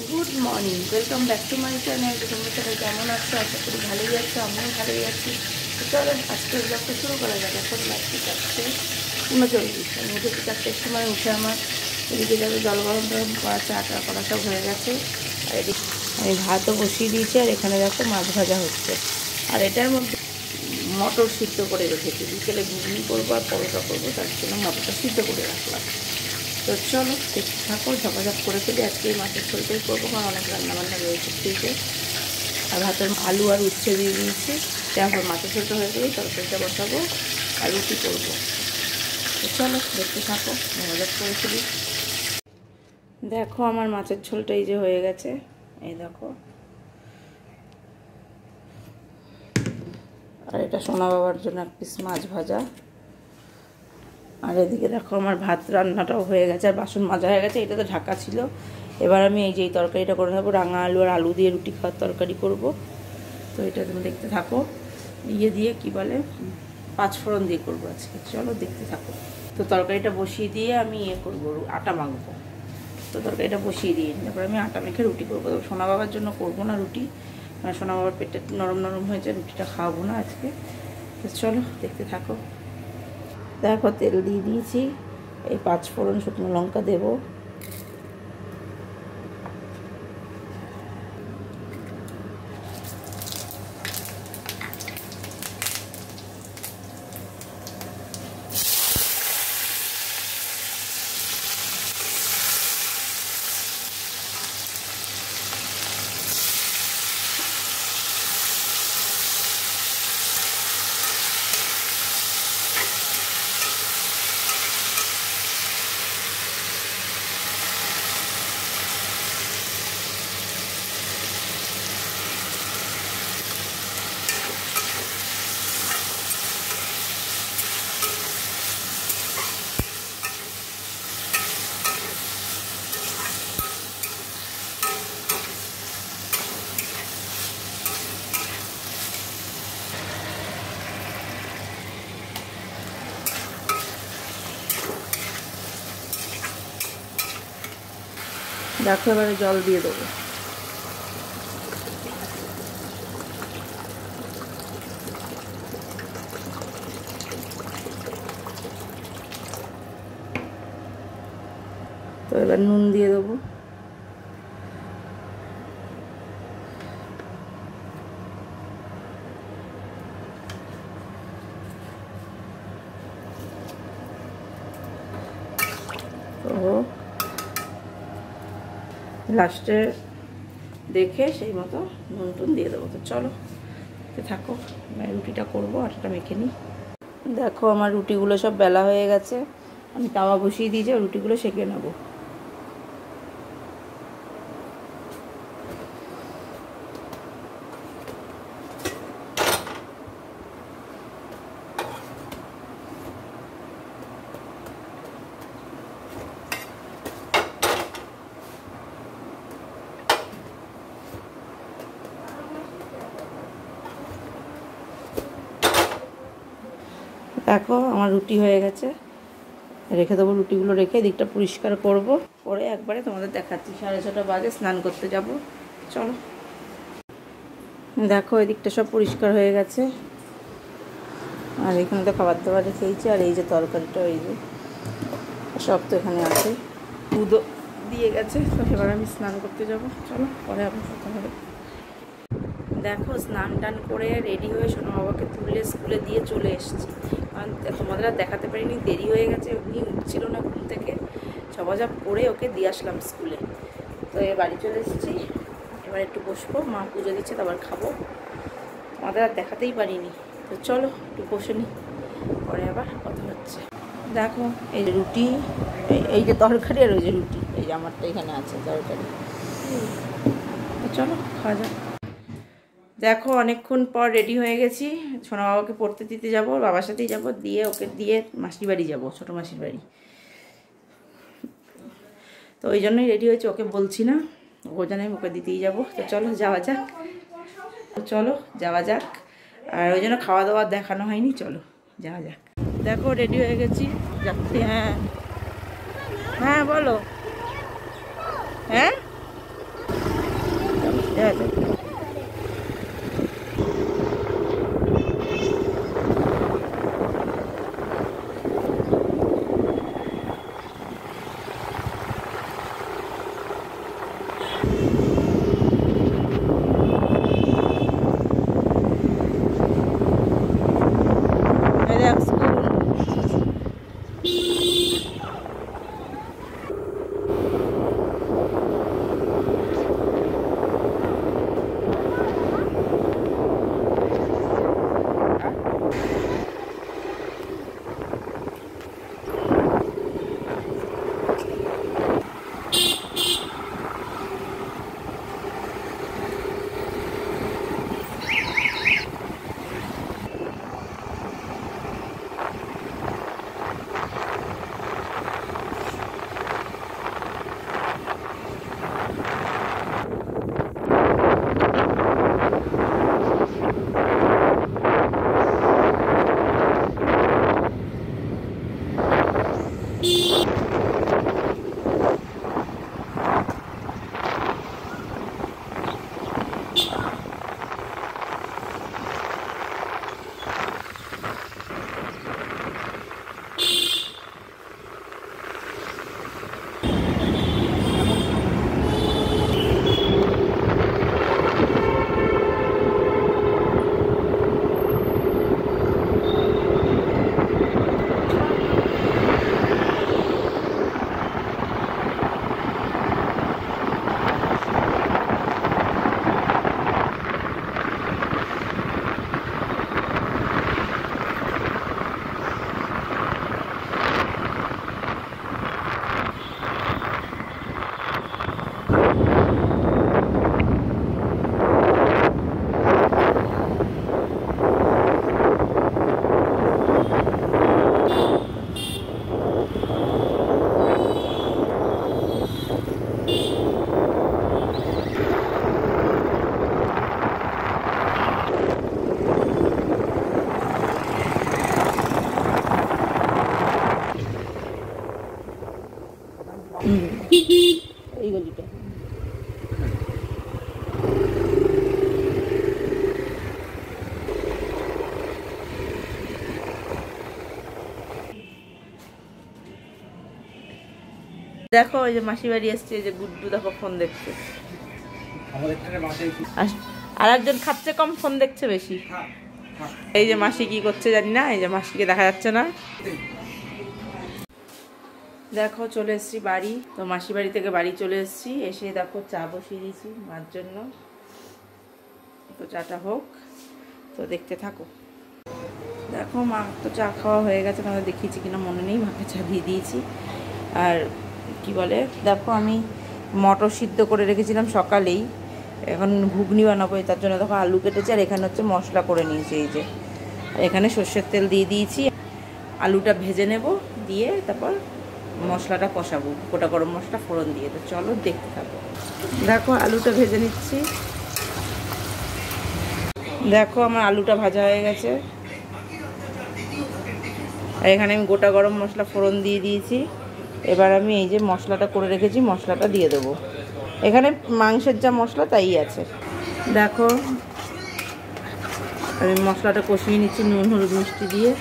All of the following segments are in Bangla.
Good morning, welcome back to my channel. তোমরা সবাই কেমন আছো? আশা করি ভালোই আছো, আমিও ভালোই আছি। তো চলো আজকের ব্লগটা শুরু করা যাক। এখন রাত্রি 4:39। আমি উঠেছি 4টার সময়। উঠে আমার এদিকে যাবে জল গরম টরম করা, চা টা করা সব হয়ে গেছে। আর এদিকে আমি ভাতও বসিয়ে দিয়েছি, আর এখানে দেখো মাছ ভাজা হচ্ছে। আর এটার মধ্যে মটর সিদ্ধ করে রেখেছি, বিকেলে ঘুগনি করবো আর পরোটা করবো, তার জন্য মটরটা সিদ্ধ করে রাখলাম। তো চলো দেখতে থাকো, ঝপাঝপ করে ফেলি। আজকে এই মাছের ঝোলটাই করবো, কারণ অনেক রান্নাবান্না রয়েছে ফ্রিজে। আর ভাতের আলু আর উচ্ছে দিয়ে দিয়েছি। তারপর মাছের ঝোলটা হয়ে গেলেই তরকারিটা বসাবো আর রুটি করবো। তো চলো দেখতে থাকো, ঝপাঝপ করে ফেলি। দেখো আমার মাছের ঝোলটা এই যে হয়ে গেছে, এই দেখো। আর এটা সোনা বাবার জন্য এক পিস মাছ ভাজা। আর এদিকে দেখো আমার ভাত রান্নাটাও হয়ে গেছে, আর বাসন মাজা হয়ে গেছে। এটা তো ঢাকা ছিল। এবার আমি এই যে এই তরকারিটা করে নেবো, রাঙা আলু আর আলু দিয়ে রুটি খাওয়ার তরকারি করব। তো এটা তুমি দেখতে থাকো, ইয়ে দিয়ে কি বলে, 5 ফোড়ন দিয়ে করবো আজকে। চলো দেখতে থাকো। তো তরকারিটা বসিয়ে দিয়ে আমি ইয়ে করবো, আটা মাখবো। তো তরকারিটা বসিয়ে দিয়ে তারপর আমি আটা মেখে রুটি করবো। তো সোনা বাবার জন্য করবো না রুটি, কারণ সোনা বাবার পেটটা নরম নরম হয়েছে, রুটিটা খাওয়াবো না আজকে। তো চলো দেখতে থাকো। দেখো তেল দিয়ে দিয়েছি, এই 5 ফোড়ন শুকনো লঙ্কা দেবো। দেখো এবারে জল দিয়ে দেবো। তো এবার নুন দিয়ে দেবো। তো লাস্টে দেখে সেই মতো নুন টুন দিয়ে দেবো। তো চলো থাকো, রুটিটা করবো, আটাটা মেখে নিই। দেখো আমার রুটিগুলো সব বেলা হয়ে গেছে, আমি তাওয়া বসিয়ে দিয়েছি, রুটিগুলো সেঁকে নেবো। দেখো আমার রুটি হয়ে গেছে, রেখে দেবো। রুটিগুলো রেখে দিকটা পরিষ্কার করব, করে একবারে তোমাদের দেখাচ্ছি। 6:30 বাজে, স্নান করতে যাব। চলো দেখো এদিকটা সব পরিষ্কার হয়ে গেছে। আর এখানে তো খাবার দাবার রেখেছি, আর এই যে তরকারিটা, এই যে সব তো এখানে আছে, দুধও দিয়ে গেছে। তো এবার আমি স্নান করতে যাব। চলো পরে আবার কথা হবে। দেখো স্নান টান করে রেডি হয়ে সোনা বাবাকে তুলে স্কুলে দিয়ে চলে এসেছি। কারণ তোমাদের আর দেখাতে পারিনি, দেরি হয়ে গেছে, উনি উঠছিল না ঘুম থেকে। ঝপাঝপ করে ওকে দিয়ে আসলাম স্কুলে। তো এ বাড়ি চলে এসেছি, এবার একটু বসবো, মা পুজো দিচ্ছে, তারপর খাবো। তোমাদের আর দেখাতেই পারিনি। তো চলো একটু বসে নিই, পরে আবার কথা হচ্ছে। দেখো এই যে রুটি, এই যে তরকারি, আর ওই যে রুটি, এই যে আমারটা এখানে আছে তরকারি। তো চলো খাওয়া যাক। দেখো অনেকক্ষণ পর রেডি হয়ে গেছি, সোনা বাবাকে পড়তে দিতে যাব, বাবার সাথেই যাব, দিয়ে ওকে দিয়ে মাসির বাড়ি যাব, ছোটো মাসির বাড়ি। তো ওই জন্যই রেডি হয়েছে, ওকে বলছি না, ও জানে ওকে দিতেই যাব। তো চলো যাওয়া যাক, চলো যাওয়া যাক। আর ওই জন্য খাওয়া দাওয়া দেখানো হয়নি, চলো যাওয়া যাক। দেখো রেডি হয়ে গেছি, যাচ্ছি। হ্যাঁ হ্যাঁ বলো। হ্যাঁ দেখো ওই যে মাসি বাড়ি এসছে, এই যে গুড্ডু দেখো ফোন দেখছে, আর একজন খাচ্ছে কম, ফোন দেখছে বেশি। এই যে মাসি কি করছে জানি না, এই যে মাসিকে দেখা যাচ্ছে না। দেখো চলে এসেছি বাড়ি, তো মাসি বাড়ি থেকে বাড়ি চলে এসেছি, এসে দেখো চা বসিয়ে দিয়েছি মার জন্য। তো চাটা হোক, তো দেখতে থাকো। দেখো মা তো চা খাওয়া হয়ে গেছে, তোমাদের দেখিয়েছি কিনা মনে নেই, মাকে চা দিয়ে দিয়েছি। আর কি বলে, দেখো আমি মটর সিদ্ধ করে রেখেছিলাম সকালেই, এখন ঘুগনি বানাবো, তার জন্য দেখো আলু কেটেছি, আর এখানে হচ্ছে মশলা করে নিয়েছি। এই যে এখানে সর্ষের তেল দিয়ে দিয়েছি, আলুটা ভেজে নেব, দিয়ে তারপর মশলাটা কষাবো, গোটা গরম মশলা ফোড়ন দিয়ে। তো চলো দেখতে থাকো। দেখো আলুটা ভেজে নিচ্ছি, দেখো আমার আলুটা ভাজা হয়ে গেছে, আর এখানে আমি গোটা গরম মশলা ফোড়ন দিয়ে দিয়েছি। এবার আমি এই যে মশলাটা করে রেখেছি, মশলাটা দিয়ে দেবো। এখানে মাংসের যা মশলা তাই আছে। দেখো আমি মশলাটা কষিয়ে নিচ্ছি নুন হলুদ মিষ্টি দিয়ে,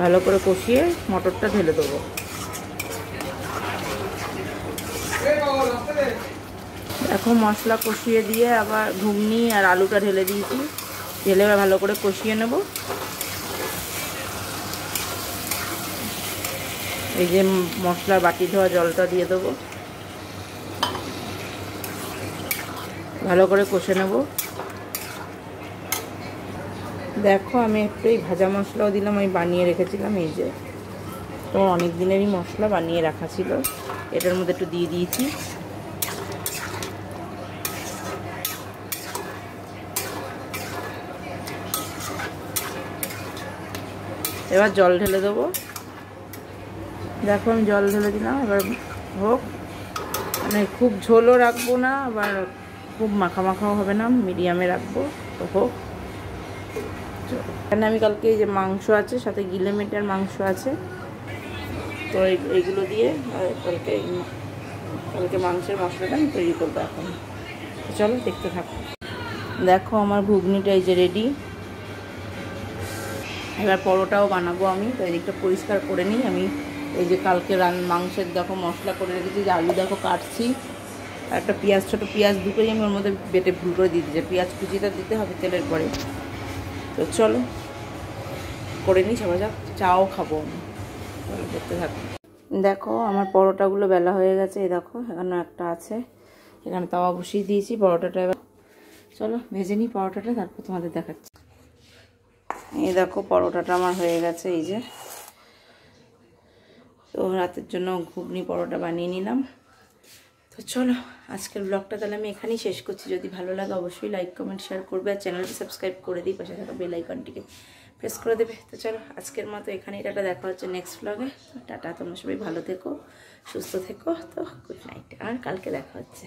ভালো করে কষিয়ে মটরটা ঢেলে দেবো। দেখো মশলা কষিয়ে দিয়ে আবার ঘুগনি আর আলুটা ঢেলে দিয়েছি, ঢেলে ভালো করে কষিয়ে নেব। এই যে মশলার বাটি ধোয়া জলটা দিয়ে দেবো, ভালো করে কষে নেব। দেখো আমি একটু এই ভাজা মশলাও দিলাম, আমি বানিয়ে রেখেছিলাম, এই যে তো অনেক দিনেরই মশলা বানিয়ে রাখা ছিল, এটার মধ্যে একটু দিয়ে দিয়েছি। এবার জল ঢেলে দেবো। দেখো আমি জল ঢেলে দিলাম, এবার হোক, মানে খুব ঝোলও রাখবো না, আবার খুব মাখা মাখাও হবে না, মিডিয়ামে রাখবো। তো হোক, এখানে আমি কালকে এই যে মাংস আছে, সাথে গিলে মেটের মাংস আছে, তো এইগুলো দিয়ে কালকে মাংসের মশলাটা আমি তৈরি করবো এখন। চলো দেখতে থাকো। দেখো আমার ঘুগনিটা এই যে রেডি, এবার পরোটাও বানাবো আমি। তো এই দিকটা পরিষ্কার করে নিই আমি। এই যে কালকে মাংসের দেখো মশলা করে রেখেছি, যে আলু দেখো কাটছি, আর একটা পেঁয়াজ, ছোটো পেঁয়াজ দুটোই আমি ওর মধ্যে বেটে ভুল করে দিয়ে দিচ্ছি, পেঁয়াজ কুচিটা দিতে হবে তেলের পরে। তো চলো করে নিই, সবাই যাক, চাও খাবো আমি, চলো দেখতে থাকো। দেখো আমার পরোটাগুলো বেলা হয়ে গেছে, এই দেখো এখানে একটা আছে, এখানে তাওয়া বসিয়ে দিয়েছি পরোটাটা। এবার চলো ভেজে নিই পরোটাটা, তারপর তোমাদের দেখাচ্ছি। এই দেখো পরোটাটা আমার হয়ে গেছে, এই যে তো রাতের জন্য ঘুগনি পরোটা বানিয়ে নিলাম। তো চলো আজকের ব্লগটা তাহলে আমি এখানেই শেষ করছি। যদি ভালো লাগে অবশ্যই লাইক কমেন্ট শেয়ার করবে, আর চ্যানেলটি সাবস্ক্রাইব করে দিই, পাশে থাকা বেল আইকনটিকে প্রেস করে দেবে। তো চলো আজকের মতো এখানেই টাটা, দেখা হচ্ছে নেক্সট ব্লগে। টাটা, তোমরা সবাই ভালো থেকো, সুস্থ থেকো। তো গুড নাইট, আর কালকে দেখা হচ্ছে।